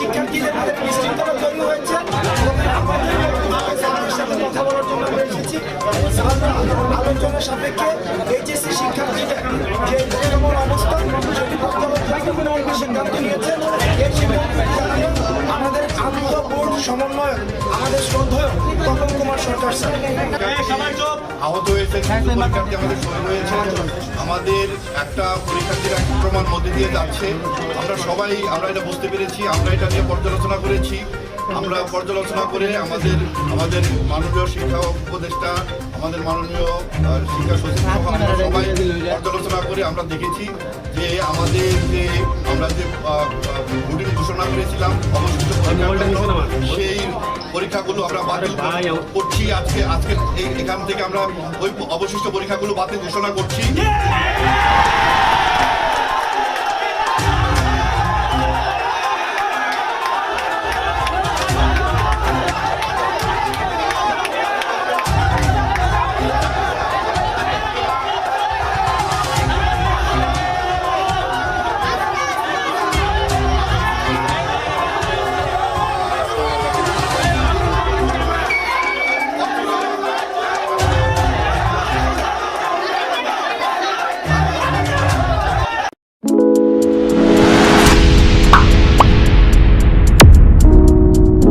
শিক্ষার্থীদের মধ্যে বিশৃঙ্খলা তৈরি হয়েছে। আমাদের সাথে কথা বলার জন্য এসেছি। আলোচনা সাপেক্ষে এইচএসসি শিক্ষার্থীদের যে বর্তমান অবস্থা সেটি প্রত্যাবর্তন সিদ্ধান্ত নিয়েছে। এই সিদ্ধান্ত জানিয়ে আমাদের আন্তঃবোর্ড সমন্বয়ক, আমাদের শ্রদ্ধেয় তপন কুমার সরকার স্যার আহত হয়েছে, পরীক্ষার্থী আমাদের শহীদ হয়েছে। আমাদের একটা পরীক্ষার্থীর আক্রমণ মধ্যে দিয়ে যাচ্ছে। আমরা এটা বুঝতে পেরেছি, আমরা এটা নিয়ে পর্যালোচনা করেছি। আমরা পর্যালোচনা করে আমাদের মাননীয় শিক্ষা উপদেষ্টা, আমাদের মাননীয় শিক্ষা সচিব সহ আমরা সবাই পর্যালোচনা করে আমরা দেখেছি যে আমরা যে রুটিন ঘোষণা করেছিলাম অবশিষ্ট সেই পরীক্ষাগুলো আমরা বাতিল করছি। আজকে এখান থেকে আমরা ওই অবশিষ্ট পরীক্ষাগুলো বাতিল ঘোষণা করছি।